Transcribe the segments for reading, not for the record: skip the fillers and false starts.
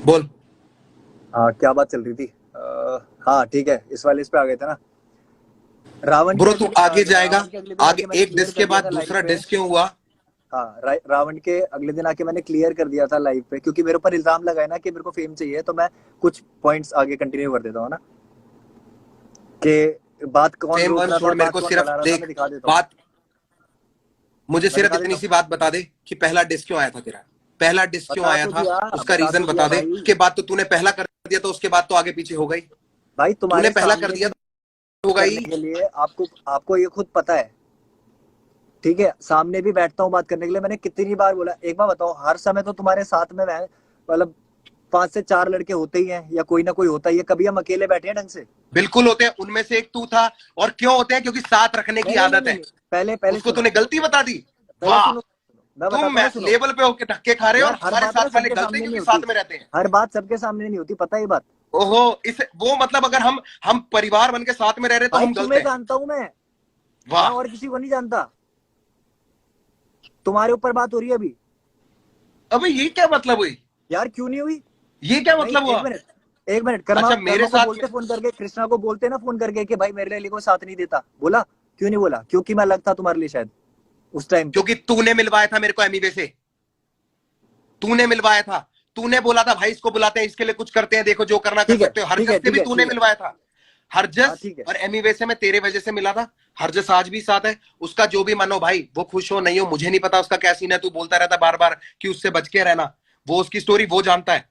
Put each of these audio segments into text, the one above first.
बोल। हाँ, क्या बात चल रही थी? हाँ ठीक है, इस वाले इस पे आ गए थे ना। ब्रो तू आगे जाएगा। रावण के अगले दिन आगे आके मैंने एक क्लियर डिस्क के कर दिया बाद था लाइव दूसरा पे। डिस्क क्यों हुआ? हाँ, रावण के अगले दिन आके मैंने क्लियर कर दिया था लाइव पे, क्योंकि मेरे ऊपर इल्जाम लगा है ना कि मेरे को फेम चाहिए, तो मैं कुछ पॉइंट्स आगे कंटिन्यू कर देता हूँ ना, कि बात कौन फेम रोक वेम रहा था छोड़, और मेरे बात को कौन सिर्फ बढ़ा रहा था, मैं देख दिखा देता हूँ। बात। मुझे मैं सिर्फ दिखा इतनी देता सी हूँ। बात बता दे कि पहला डिस्क क्यों आया था तेरा। पहला डिस्क क्यों बता आया तो था? दिया। उसका बता रीजन तो दिया बता दे। भाई। उसके बाद तो तूने पहला कर दिया तो उसके बाद तो आगे पीछे हो गई। भाई तूने तुम्हारे पहला कर सामने दिया भी तो हो करने गई। के लिए आपको आपको ये खुद पता है। ठीक है, सामने भी बैठता हूँ बात करने के लिए। मैंने कितनी बार बोला, एक बार बताओ, हर समय तो तुम्हारे साथ में मैं मतलब 5 से 4 लड़के होते ही हैं, या कोई ना कोई होता ही है। कभी हम अकेले बैठे हैं ढंग से? बिल्कुल होते हैं, उनमें से एक तू था। और क्यों होते हैं? क्योंकि साथ रखने की नहीं नहीं नहीं आदत नहीं है। नहीं। पहले पहले उसको सुनो। तूने गलती बता दी। पहले वाह। सुनो। मैं तुम बताता हूँ ना, सुनो। लेवल पे होके धक्के खा रहे हो और यार हर तुम्हारे बात ना साथ वाले सबके गलत है सामने नहीं क्योंकि होती। साथ में रहते हैं। हर बात सबके सामने नहीं होती, पता है ये बात। ओहो। इस वो मतलब अगर हम परिवार बन के साथ में रह रहे तो भाई हम गलत तुम्हें हैं। जानता हूँ मैं वाह। और किसी को नहीं जानता। तुम्हारे ऊपर बात हो रही है अभी। अबे ये क्या मतलब हुई? यार क्यों नहीं हुई? ये क्या नहीं, मतलब हुआ? एक मिनट। एक मिनट, कर्मा अच्छा कर्मा मेरे को साथ में। बोलते फोन करके, कृष्णा को बोलते ना फोन करके कि भाई मेरे लिए कोई साथ नहीं देता, बोला? क्यों नहीं बोला? क्योंकि मैं लगता तुम्हारे लिए शायद उस टाइम पे। क्योंकि तूने मिलवाया था मेरे को एमिवे से। तूने मिलवाया था। तूने बोला था भाई इसको बुलाते हैं, इसके लिए कुछ करते हैं, देखो जो करना कर ठीक है सकते हो। ठीक हरजस है से ठीक भी है तूने ठीक है। मिलवाया था। हाँ हरजस ठीक है। और एमिवे से मैं तेरे वजह से मिला था। हरजस आज भी साथ है। उसका जो भी मानो भाई, वो खुश हो नहीं हो मुझे नहीं पता, उसका क्या सीन है। तू बोलता रहता बार बार कि उससे बच के रहना। वो उसकी स्टोरी वो जानता है।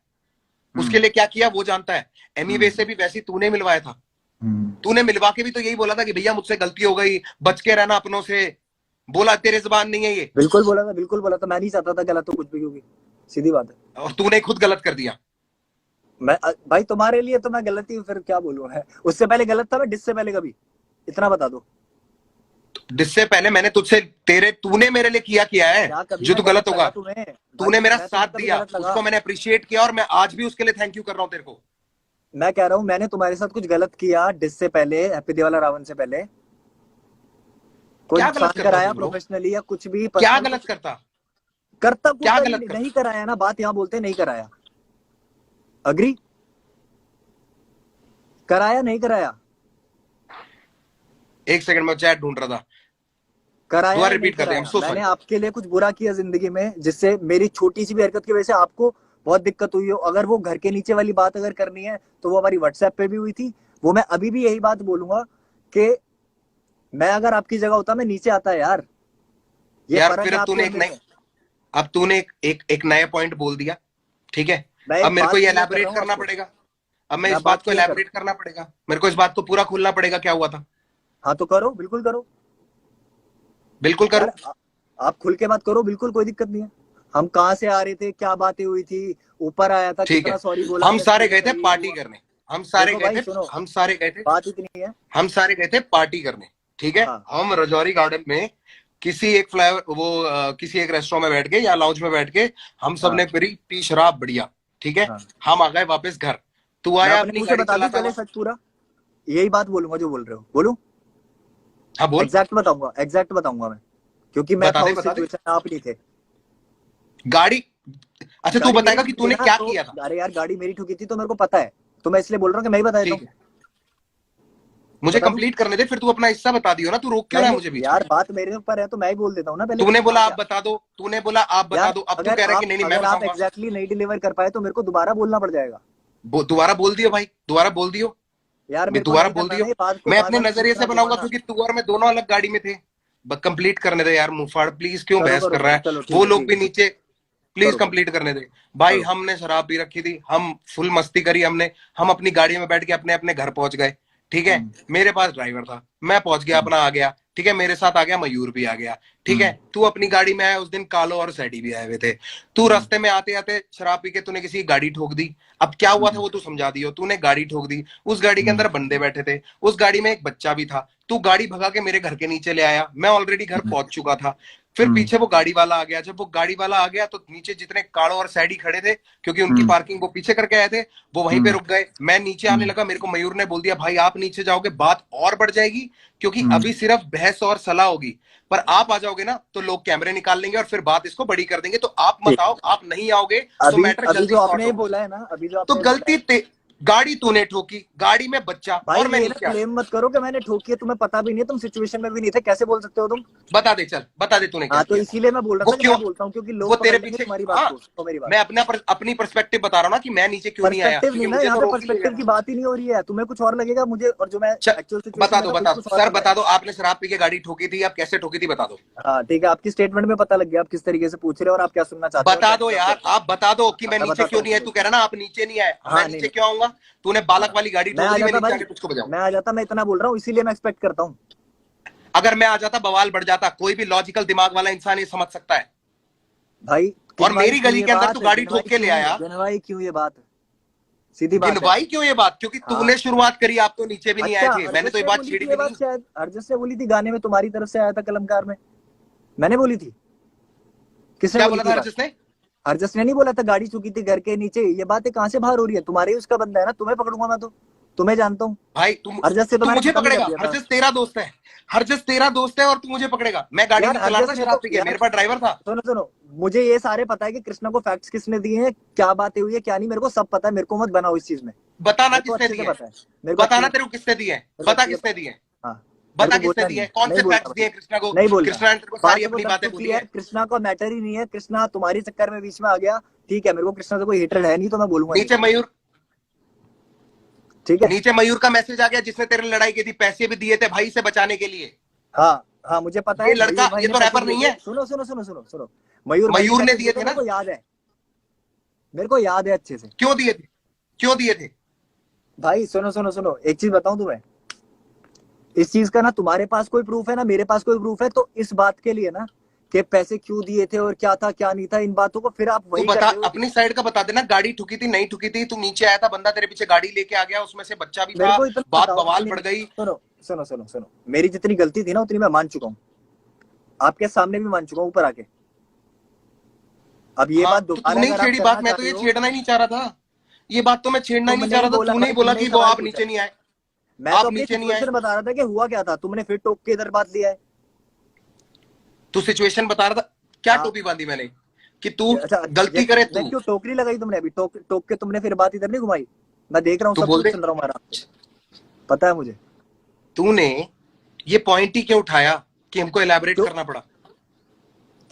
उसके हम्म लिए क्या किया वो जानता है। एमिवे से हम्म भी वैसे तूने मिलवाया था। हम्म। तूने मिलवा के भी तो यही बोला था कि भैया मुझसे गलती हो गई, बच के रहना अपनों से। बोला तेरे जुबान नहीं है ये? बिल्कुल बोला था, बिल्कुल बोला था। मैं नहीं चाहता था गलत हो कुछ भी, क्योंकि सीधी बात है। और तूने खुद गलत कर दिया। भाई तुम्हारे लिए तो मैं गलत ही, फिर क्या बोलूं है। उससे पहले गलत था मैं, डिस से पहले कभी? इतना बता दो। जिससे पहले मैंने तुझसे तेरे तूने मेरे लिए किया किया है। क्या कभी जो मैं तू गलत गलत होगा। लगा तुम्हें? भाई तूने मेरा मैं साथ तुम्हें कभी दिया, गलत लगा? उसको मैंने अप्रिशिएट किया और मैं आज भी उसके लिए थैंक यू कर रहा हूं तेरे को। मैं कह रहा हूँ मैंने तुम्हारे साथ कुछ गलत किया डिस से पहले, हैप्पी दिवाला रावण से पहले? कोई क्या गलत नुकसान करता कराया तू ब्रो? प्रोफेशनली या कुछ भी क्या पर्सनल गलत कुछ? करता? करता क्या कुत्ता ही गलत नहीं, नहीं करता? कराया ना, बात यहाँ बोलते नहीं कराया। अग्री? कराया नहीं कराया? एक सेकंड में चैट ढूंढ रहा था। कराया दोबारा या नहीं रिपीट कर दे, आई एम कराया? सो मैंने सॉरी। आपके लिए कुछ बुरा किया जिंदगी में, जिससे मेरी छोटी सी भी हरकत की वजह से आपको बहुत दिक्कत हुई हो? अगर वो घर के नीचे वाली बात अगर करनी है तो वो हमारी व्हाट्सएप पे भी हुई थी। वो मैं अभी भी यही बात बोलूंगा कि मैं अगर आपकी जगह होता मैं नीचे आता है यार। ये यार फर्क फिर है अब आपके तूने और एक मेरे नए में। अब तूने एक नया पॉइंट बोल दिया। ठीक है। मैं अब एक मेरे को बात ये क्लियर कर रहा एलैबोरेट हूँ करना आपको। पड़ेगा। अब मैं मैं इस बात बात को क्लियर कर रहा एलैबोरेट हूँ। करना पड़ेगा, मेरे को इस बात को पूरा खोलना पड़ेगा क्या हुआ था। हाँ तो करो, बिल्कुल करो। बिल्कुल करूं। यार आप खुल के बात करो, बिल्कुल कोई दिक्कत नहीं है। हम कहाँ से आ रहे थे, क्या बातें हुई थी, ऊपर आया था, ठीक कितना है। सॉरी बोला हम मैंने, सब सारे कुछ गए थे सही पार्टी हुआ। करने। हम सारे देखो गए भाई थे। सुनो, हम सारे गए थे। बात इतनी है। हम सारे गए थे पार्टी करने। ठीक है। हाँ हम रजौरी गार्डन में किसी एक फ्लावर किसी एक रेस्टोरेंट में बैठ के या लाउंज में बैठ के हम सब हाँ ने पी शराब बढ़िया। ठीक है। हाँ। हम आ गए वापस घर। तू मैं आया अपने अपनी मुंह से गाड़ी बता दूं चलाता चले हुआ। सच पूरा? यही बात बोलूंगा जो बोल रहे हो, बोलूं? हाँ बोल। एग्जैक्ट बताऊंगा, एग्जैक्ट बताऊंगा मैं, क्योंकि मैं बता था दे उस बता दे। सिचुएशन में, आप नहीं थे। गाड़ी। अच्छा तू गाड़ी मेरी बताएगा कि ठुकी थी तूने ना क्या तो। किया था। अरे यार गाड़ी मेरी ठुकी थी तो मेरे को पता है। तो मैं इसलिए बोल रहा हूँ कि मैं ही बता देता ठीक हूँ। है। मुझे बता दूं? कंप्लीट करने दे, फिर तू अपना हिस्सा बता दियो ना, तू रोक क्यों रहा है नहीं मुझे बीच में। यार, बात मेरे ऊपर है तो मैं ही बोल देता हूँ ना पहले कि तूने था बोला आप क्या। बता दो, तूने बोला आप बता यार दो, अब तू कह रहा है कि नहीं नहीं मैं अगर आप बताऊंगा। एग्जैक्टली नहीं डिलीवर कर पाए तो मेरे को दोबारा बोलना पड़ जाएगा। दोबारा बोल दियो भाई, दोबारा बोल दियो। यार मैं मेरे को दोबारा नहीं बोल करना ना, दियो। ये बात को मैं बार अपने बार नजरिए से खींचना बनाऊंगा घुमाना। क्योंकि तू और मैं दोनों अलग गाड़ी में थे। कंप्लीट करने दे यार मुफाड़, प्लीज क्यों करो बहस करो कर रहा करो, है। चलो ठीक वो है लोग ठीक है भी ठीक है। नीचे। प्लीज करो करो कंप्लीट करने दे। भाई करो। हमने शराब भी रखी थी, हम फुल मस्ती करी हमने। हम अपनी गाड़ी में बैठ के अपने अपने घर पहुंच गए। ठीक है। हम्म मेरे पास ड्राइवर था, मैं पहुंच गया हम्म अपना आ गया। ठीक है। मेरे साथ आ गया मयूर भी आ गया। ठीक है। हम्म तू अपनी गाड़ी में आया, उस दिन कालो और सैडी भी आए हुए थे। तू हम्म रास्ते में आते आते शराब पी के तूने किसी की गाड़ी ठोक दी। अब क्या हुआ था हम्म वो तू समझा दियो। तूने गाड़ी ठोक दी, उस गाड़ी के हम्म अंदर बंदे बैठे थे, उस गाड़ी में एक बच्चा भी था। तू गाड़ी भगा के मेरे घर के नीचे ले आया, मैं ऑलरेडी घर हम्म पहुंच चुका था। फिर पीछे वो गाड़ी वाला आ गया। जब वो गाड़ी वाला आ गया तो नीचे जितने काड़ो और सैडी खड़े थे, क्योंकि उनकी पार्किंग वो पीछे करके आए थे, वो वहीं पे रुक गए। मैं नीचे आने लगा, मेरे को मयूर ने बोल दिया भाई आप नीचे जाओगे बात और बढ़ जाएगी, क्योंकि अभी सिर्फ बहस और सलाह होगी, पर आप आ जाओगे ना तो लोग कैमरे निकाल लेंगे और फिर बात इसको बड़ी कर देंगे, तो आप मत आओ। आप नहीं आओगे तो मैटर जल्दी जो सॉर्ट आपने होगा। बोला है ना, अभी जो तो आपने गलती गाड़ी तूने ठोकी, गाड़ी में बच्चा भाई, और मैं ये नीचे ना आया। क्लेम मत करो कि मैंने ठोकी है, तुम्हें पता भी नहीं है, तुम सिचुएशन में भी नहीं थे, कैसे बोल सकते हो तुम? बता दे, चल बता दे तूने क्या हाँ, तो किया। इसीलिए मैं बोल रहा वो था कि क्यों, मैं बोलता हूँ, क्योंकि वो लोग तेरे पकड़ लेंगे पीछे, तुम्हारी बात हाँ को, तो मेरी बात। मैं अपनी पर्सपेक्टिव बता रहा हूँ ना कि मैं नीचे क्यों नहीं आया, पर्सपेक्टिव क्योंकि नहीं ना, मुझे यहाँ तो पे रोक ही पर्सपेक्टिव लिया। की बात ही नहीं हो रही है। तुम्हें कुछ और लगेगा मुझे, और जो मैं एक्चुअल सिचुएशन बता में दो था बता कुछ दो और सर, लग रहा बता है। दो आपने शराब पी के गाड़ी ठोकी थी, आप कैसे ठोकी थी बता दो। हाँ ठीक है, आपकी स्टेटमेंट में पता लग गया आप किस तरीके से पूछ रहे हो और आप क्या सुनना चाहते हो और बता क्या दो डिजर्व यार, करते हो। आप बता दो कि मैं मैं नीचे बताता क्यों हूँ, नहीं है। सुनो तू कह रहा ना आप नीचे नहीं आए, मैं हाँ, नहीं नीचे नहीं, क्यों आऊंगा। तूने बालक हाँ, वाली गाड़ी मैं ठोक आ दी, मैं जाता नीचे भाई, आके तुझको बजाऊं। मैं आ जाता, मैं इतना बोल रहा हूँ, इसीलिए मैं एक्सपेक्ट करता हूँ। अगर मैं आ जाता बवाल बढ़ जाता, कोई भी लॉजिकल दिमाग वाला इंसान ये समझ सकता है। भाई और गिनवाई मेरी क्यों गली ये के अंदर तू बात, गाड़ी ठोक के ले आया। गिनवाई क्यों ये बात, सीधी बात है। गिनवाई क्यों ये बात, क्योंकि हाँ, तूने शुरुआत करी, आप तो नीचे भी नहीं आए अच्छा, थे, मैंने तो हरजस ये ने बात बोली छेड़ी थी ये भी बात नहीं। शायद, हरजस ने बोली थी गाने में तुम्हारी तरफ से आया था कलमकार में, मैंने बोली थी? किसने क्या बोली बोला थी था ये बात? हर्षित ने। हरजस ने नहीं बोला था गाड़ी चुकी थी घर के नीचे? ये बातें कहाँ से बाहर हो रही है? तुम्हारे ही उसका बंदा है ना, तुम्हें पकड़ूंगा मैं तो, तुम्हें जानता हूँ। भाई हरजस से तो तू मैंने मुझे खत्म ही कर पकड़ेगा, दिया था हर्षित तेरा दोस्त है। हर्षित तेरा दोस्त है और तू मुझे पकड़ेगा। मैं गाड़ी यार। नहीं चला रहा हरजस था ने शराब तो पी के, यार, मेरे पास ड्राइवर था। सुनो सुनो, मुझे ये सारे पता है कि कृष्णा को फैक्ट्स किसने दिए हैं, क्या बातें हुई है क्या नहीं, मेरे को सब पता है, मेरे को मत बनाओ इस चीज में। बताना मेरे को किसने अच्छे से दिए, पता है, मेरे को अच्छे से बताना पता तेरे है, को किसने दिए, मेरे को बता अच्छे से किसने पता है। दिए, हाँ, मेरे बता को किसने बोलना दिए, नहीं, कौन नहीं से बोलना फैक्ट्स भाई, दिए कृष्णा को। नहीं बोलना। कृष्णा ने तेरे को सारी बात तो अपनी दब बातें चुकी बोली है, है। कृष्णा का मैटर ही नहीं है, कृष्णा तुम्हारी चक्कर में बीच में आ गया, ठीक है, मेरे को कृष्णा से कोई हेटरेड है नहीं, तो मैं बोलूंगा नहीं, नीचे मयूर, ठीक है। नीचे मयूर का मैसेज आ गया जिसने तेरे लड़ाई की थी, पैसे भी दिए थे भाई से बचाने के लिए। हाँ हाँ, मुझे पता ये है, लड़का, मयूर भाई ये ने तो पैसे रैपर दिए नहीं थे। है। सुनो सुनो सुनो सुनो सुनो, मयूर भाई ने मयूर ने पैसे दिए दिए थे, थे मेरे ना। को याद है, मेरे को याद है अच्छे से। क्यों दिए थे, क्यों दिए थे। भाई सुनो सुनो सुनो, एक चीज बताऊं तुम्हें, इस चीज का ना तुम्हारे पास कोई प्रूफ है ना मेरे पास कोई प्रूफ है, तो इस बात के लिए ना कि पैसे क्यों दिए थे और क्या था क्या नहीं था, इन बातों को फिर आप तू वही कर बता, रहे हो। अपनी साइड का बता देना, गाड़ी ठुकी थी नहीं ठुकी थी, तू नीचे आया था, बंदा तेरे पीछे गाड़ी लेके आ गया, उसमें से बच्चा भी मेरे था, को इतना बात बताओ, बवाल नहीं बढ़ नहीं, गई। सुनो सुनो सुनो सुनो, मेरी जितनी गलती थी ना उतनी मैं मान चुका हूँ, आपके सामने भी मान चुका हूँ ऊपर आके। अब ये हाँ बात तो दोबारा तूने ही अगर आप छेड़ी करना बात, मैं तो चाहते ये हो, छेड़ना ही नहीं चाह रहा था। ये बात तो मैं छेड़ना ही नहीं तुमने चाह ही रहा था, बोला तूने ही भाई, बोला तुमने ही कि वो सवाल आप पूछा, नीचे नहीं आए, मैं तो आप अपनी नीचे नहीं आए। सिचुएशन बता रहा था कि हुआ क्या था, तुमने फिर टोक के इधर बात लिया है। तू सिचुएशन बता रहा था, क्या हाँ, टोपी बांधी मैंने कि तू अच्छा, गलती करे मैं तू। क्यों टोकरी लगाई तुमने अभी, टोक टोक के तुमने फिर बात इधर नहीं घुमाई, मैं देख रहा हूँ, तू सब बोल कुछ दे, सुन रहा हूँ आराम से, पता है मुझे। तूने ये पॉइंट ही क्यों उठाया कि हमको एलैबोरेट क्यों, करना पड़ा।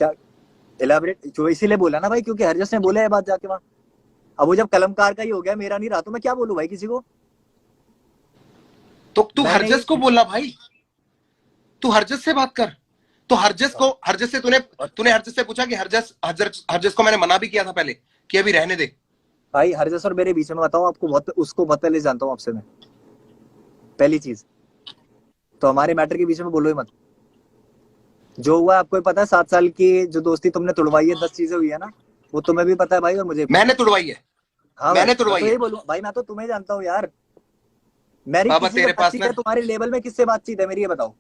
क्या इलाबरेट, जो इसीलिए बोला ना भाई, क्योंकि हरजस ने बोला है बात जाके वहां। अब वो जब कलमकार का ही हो गया, मेरा नहीं रहा, तो मैं क्या बोलूं भाई किसी को। तो तू मैंने हरजस को बोला भाई, तू हरजस से बात कर। तो हरजस को, हरजस से तूने तूने हरजस से पूछा कि हरजस हरजस हरजस को मैंने मना भी किया था पहले कि अभी रहने दे। भाई हरजस और मेरे बीच में बताओ, आपको बहुत, उसको बहुत पहले जानता हूँ आपसे मैं, पहली चीज तो हमारे मैटर के बीच में बोलो ही मत। जो हुआ आपको ही पता है, 7 साल की जो दोस्ती तुमने तोड़वाई है, 10 चीजें हुई है ना, वो तुम्हें भी पता है भाई और मुझे भी पता मैंने है। तुड़वाई है, हाँ भाई, मैंने मैं तो तुड़वाई यही है। बोलूँ भाई, मैं तो तुम्हें जानता हूँ यार, मेरी बाबा किसी से तेरे पास बातचीत ना, है तुम्हारे लेवल में, किससे बातचीत है मेरी ये बताओ।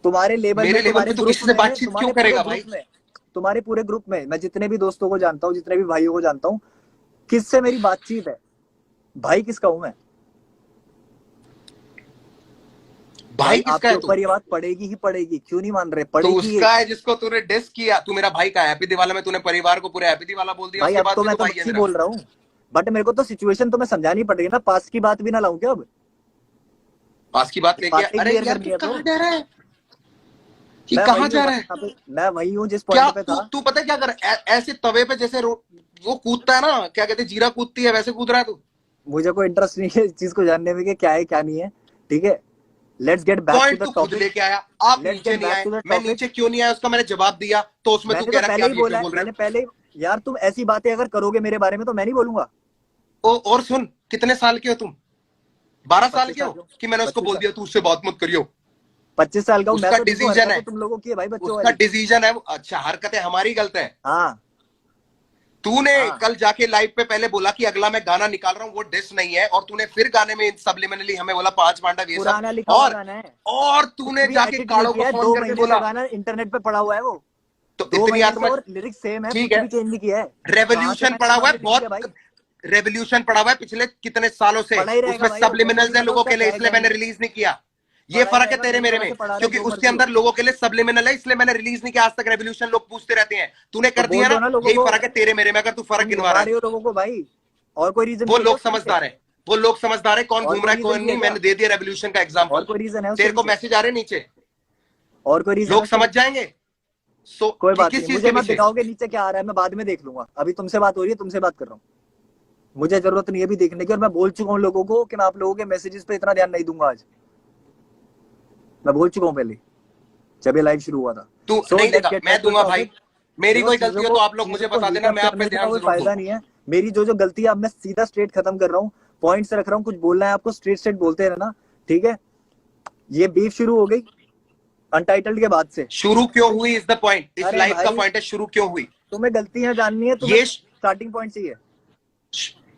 तुम्हारे लेवल में, मेरे लेवल तुम्हारे पे तू ग्रुप किसी से में, बातचीत क्यों तुम्हारे पूरे करेगा ग्रुप भाई। में, तुम्हारे पूरे ग्रुप में मैं जितने भी दोस्तों को जानता हूँ, जितने भी भाइयों को जानता हूँ, किससे मेरी बातचीत है, भाई किसका हूं मैं। भाई भाई किसका आपके है तू। ऊपर ये बात पड़ेगी ही पड़ेगी, क्यों नहीं मान रहे, तो पड़ेगी ये। उसका है जिसको तूने डिस किया। तू मेरा भाई का है, हैप्पी दिवाला में तूने परिवार को पूरे हैप्पी दिवाला बोल दिया, भाई उसके अब बाद तो भी मैं तो तो भाई है बच्ची मेरा। बोल रहा हूँ, बट मेरे को तो सिचुएशन तो मैं समझानी पड़ रही है ना, पास की बात भी ना लाऊं क्या अब, पास की बात लेके, बातें अरे क्लियर यार करनी तू है तो। कहाँ जा रहा है, ये मैं कहाँ वही हूँ जा भाई, रहा है। यहाँ पे मैं वही हूँ जिस क्या पॉइंट पे तू था। तू पता है क्या कर, ऐसे तवे पे जैसे वो कूदता है ना, क्या कहते हैं, जीरा कूदती है, वैसे कूद रहा है तू। मुझे कोई इंटरेस्ट नहीं है इस चीज को जानने में कि क्या है क्या नहीं है, ठीक है। Let's get back two point the तू खुद टॉपिक, लेके आया, आप लेट्स नीचे गेट नहीं बैक आए। टू द मैं टॉपिक। नीचे क्यों नहीं आया उसका मैंने जवाब दिया, तो उसमें तू मैंने कह तो रहा कि पहले आप ही ये बोला क्यों है, बोल रहे मैंने पहले ही, यार तुम ऐसी बातें अगर करोगे मेरे बारे में तो मैं नहीं बोलूंगा। हो। और सुन, कितने साल के हो तुम, 12 साल 25 के साल हो का हूँ, कि मैंने उसको 25 बोल साल, दिया तू उससे बात मत करियो। 25 साल का हूँ मैं, उसका तो देखो डिसीजन हरकतें है, तुम लोगों की है भाई बच्चों उसका वाली। डिसीजन है। अच्छा हरकतें हमारी गलत है। हाँ तूने हाँ कल जाके लाइव पे पहले बोला कि अगला मैं गाना निकाल रहा हूँ वो डिस नहीं है, और तूने फिर गाने में सब्लिमिनली हमें बोला पांच पांडव ये सब, पुराना लिखा हुआ और गाना है, और कुछ तूने भी जाके एडिट नहीं काड़ो को किया है, फोन दो करके महीने से बोला। गाना इंटरनेट पे पड़ा हुआ है वो, तो दो इतनी महीने से, आत्मा, और लिरिक्स सेम है, ठीक कुछ है, भी चेंज नहीं किया है। कहाँ से रेवोल्यूशन मैंने पड़ा हुआ दिमाग है में लिख दिया बहुत, भाई? रेवोल्यूशन पड़ा हुआ है पिछले कितने सालों से, पढ़ा ही रहेगा उसमें भाई, वो सब्लिमिनल्स है मोटिवेशनल लोगों होता के लिए, है इसलिए मैंने गाने, रिलीज नहीं किया। ये पढ़ा ही फर्क है रहेगा, तेरे मेरी मेरे तरह में, से पढ़ा रहे क्योंकि जो उसके मर्जी हो। अंदर लोगों के लिए सब्लिमिनल है, इसलिए मैंने रिलीज नहीं किया आज तक। रेवोल्यूशन लोग पूछते रहते हैं, तूने तो कर बोल दिया दो ना, ना लोगों यही को, फर्क है तेरे मेरे में, अगर तू फर्क तुम गिनवा गिनवा रहा है। रहे हो लोगों को भाई, और कोई रीजन वो भी है क्या लोग उसके पीछे? समझदार है, वो लोग समझदार है, कौन और घूम कोई रहा है रीजन कौन भी है नहीं, क्या? मैंने दे दिया रेवोल्यूशन का और एग्जाम्पल। कोई रीजन है उसके तेरे को पीछे? मैसेज आ रहे हैं नीचे, और कोई रीजन है लोग उसके समझ पीछे? जाएंगे। सो कोई बात किस नहीं, चीज मुझे के मत पीछे? दिखाओगे नीचे क्या आ रहा है, मैं बाद में देख लूंगा, अभी तुमसे बात हो रही है, तुमसे बात कर रहा हूँ, मुझे जरूरत नहीं है भी देखने की, और मैं बोल चुका हूँ लोगों को कि मैं आप लोगों के मैसेजेस पे इतना ध्यान नहीं दूंगा आज, मैं बोल चुका हूँ पहले जब ये लाइव शुरू हुआ था। तू सो नहीं लेट्स देगा, गेट मैं बैक टू दूंगा भाई, टॉपिक। मेरी देखो कोई गलती हो तो आप लोग चीजों मुझे को बता हीट देना, अप मैं आप पे करने से ध्यान कोई जरूर फायदा दूंगा। नहीं है, मेरी जो गलती है अब मैं सीधा स्ट्रेट खत्म कर रहा हूँ, पॉइंट्स रख रहा हूँ, कुछ बोलना है आपको स्ट्रेट स्ट्रेट बोलते रहना, ठीक है? ये बीफ शुरू हो गई अनटाइटल्ड के बाद से। शुरू क्यों हुई इज द पॉइंट, इस अरे लाइफ का भाई, पॉइंट है शुरू क्यों हुई। तुम्हें गलतियां जाननी है, तुम्हें ये स्टार्टिंग पॉइंट चाहिए।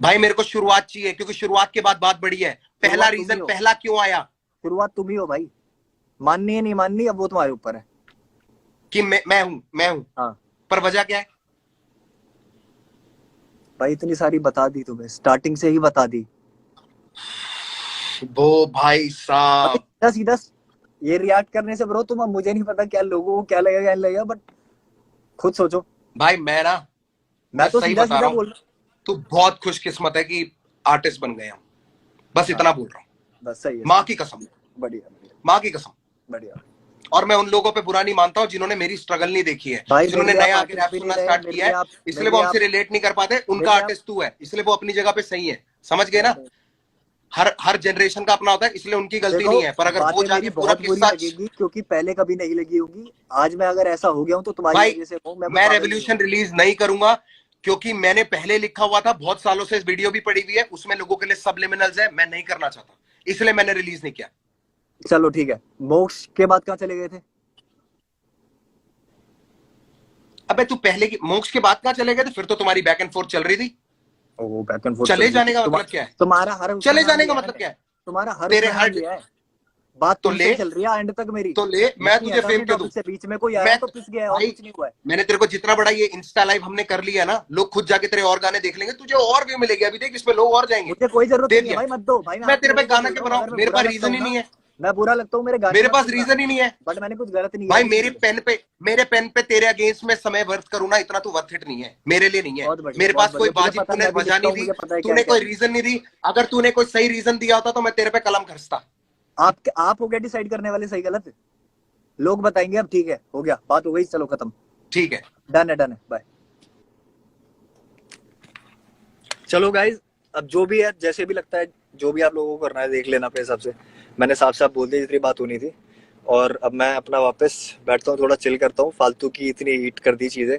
भाई मेरे को शुरुआत चाहिए, क्योंकि शुरुआत के बाद बात बढ़ी है। पहला शुरुआत तुम ही रीजन, हो, पहला क्यों आया शुरुआत तुम ही हो भाई, माननी है नहीं माननी अब वो तुम्हारे ऊपर है। कि मैं हूं, हाँ पर वजह क्या है? भाई, इतनी सारी बता दी तुम्हें, स्टार्टिंग से ही बता दी वो भाई भाई, साहब, सीधा सीधा ये रिएक्ट करने से ब्रो, तुम, अब मुझे नहीं पता क्या लोगों को क्या लगेगा क्या नहीं लगेगा, बट खुद सोचो। भाई मैं मैं तो सही सीधा बता सीधा रहा हूं, बोल रहा तू बहुत खुशकिस्मत है कि आर्टिस्ट बन गए हम, बस हूँ। हाँ इतना बोल रहा हूँ। बस सही है, माँ सही की कसम, है। बढ़िया बढ़िया माँ की कसम। बढ़िया। और मैं उन लोगों पे बुरा नहीं मानता हूँ जिन्होंने मेरी स्ट्रगल नहीं देखी है, भाई मेरे जिन्होंने लिए आप नया आके आर्टिस्ट रैप भी नहीं सुनना रहे, स्टार्ट किया है, इसलिए मेरे वो लिए हमसे आप रिलेट नहीं कर पाते। मेरे उनका लिए आप आर्टिस्ट तू है, इसलिए वो अपनी जगह पे सही है, समझ गए ना? नहीं, हर हर जनरेशन का अपना होता है, इसलिए उनकी गलती देखो, नहीं है, पर अगर वो बातें मेरी जाके पूरा बहुत बुरी किस्सा, लगेगी क्योंकि पहले कभी नहीं लगी होगी, आज मैं अगर ऐसा हो गया हूँ तो तुम्हारी भाई वजह से हूँ, मैं कोई मैं पागल नहीं हूँ। रेवोल्यूशन रिलीज नहीं करूंगा, क्योंकि मैंने पहले लिखा हुआ था, बहुत सालों से इस वीडियो भी पड़ी हुई है, उसमें लोगों के लिए सबलिमिनल्स है, मैं नहीं करना चाहता, इसलिए मैंने रिलीज नहीं किया। चलो ठीक है, मोक्ष के बाद कहाँ चले गए थे? अबे तू पहले की मोक्ष के बाद कहां चले गए थे? फिर तो तुम्हारी बैक एंड फोर्थ चल रही थी। ओ, बैक एंड फोर्थ चल चले रही जाने थी। का मतलब क्या है? तुम्हारा हर उसमें चले नाम जाने का लिया है मतलब मैंने, क्या है? तुम्हारा हर तेरे उसमें नाम हर, लिया है, बात तो तुमसे ले, ही चल रही है एंड तक मेरी, तो ले, मैं नहीं तुझे हटा फेम भी क्यों दूं? टॉपिक से, बीच में कोई आया मैं तो पिस गया है, और भाई, कुछ नहीं हुआ है। मैंने तेरे को जितना बड़ा ये इंस्टा लाइव हमने कर लिया ना, लोग खुद जाके तेरे और गाने देख लेंगे, तुझे और व्यू मिलेगी। अभी देख, इसमें लोग और जाएंगे। मुझे कोई जरूरत दे नहीं है दिया, भाई, मत दो भाई, मैं मैं आपके तेरे पे लोगों को गाना बोल क्यों रहा हूँ, बनाऊं? अगर मैं मेरे बुरा पास लगता रीजन हूँ ही ना, नहीं है, मैं बुरा लगता हूँ, मेरे गाने मेरे मत पास सुनना, रीजन ही नहीं है। बट मैंने कुछ गलत नहीं किया भाई है किसी से। मेरे पेन पे तेरे अगेंस्ट में समय वर्थ करूं ना, इतना तू वर्थ इट नहीं है, मेरे लिए नहीं है। बहुत बढ़िया मेरे बहुत पास कोई बढ़िया, मुझे वाजिब पता है, तूने मैं भी वजह लिखता नहीं हूँ, दी, मुझे पता है क्या तूने क्या कोई नहीं। रीजन नहीं दी। अगर तूने कोई सही रीजन दिया होता तो मैं तेरे पे कलम खरसता। आप हो गया डिसाइड करने वाले, सही गलत? लोग बताएंगे अब, ठीक है, हो गया, बात हो गई, चलो खत्म, ठीक है, डन है, बाय। चलो गाइज, अब जो भी है, जैसे भी लगता है, जो भी आप लोगों को करना है देख लेना अपने हिसाब से, मैंने साफ साफ बोल दिया जितनी बात होनी थी, और अब मैं अपना वापस बैठता हूँ, थोड़ा चिल करता हूँ, फालतू की इतनी हीट कर दी चीजें,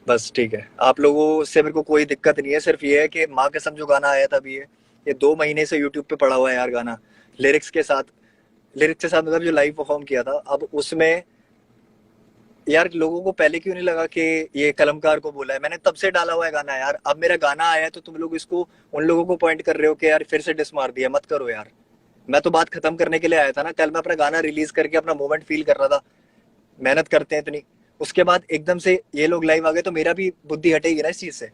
बस ठीक है। आप लोगों से मेरे को कोई दिक्कत नहीं है, सिर्फ ये है कि माँ कसम जो गाना आया था अभी, ये 2 महीने से यूट्यूब पे पड़ा हुआ है यार गाना, लिरिक्स के साथ, मतलब जो लाइव परफॉर्म किया था, अब उसमें यार लोगों को पहले क्यों नहीं लगा कि ये कलमकार को बोला है, मैंने तब से डाला हुआ है गाना यार, अब मेरा गाना आया है तो तुम लोग इसको उन लोगों को पॉइंट कर रहे हो कि यार फिर से डिस मार दिया, मत करो यार। मैं तो बात खत्म करने के लिए आया था ना, कल मैं अपना गाना रिलीज करके अपना मोमेंट फील कर रहा था, मेहनत करते हैं इतनी, उसके बाद एकदम से ये लोग लाइव आ गए तो मेरा भी बुद्धि हटेगी ना इस चीज से।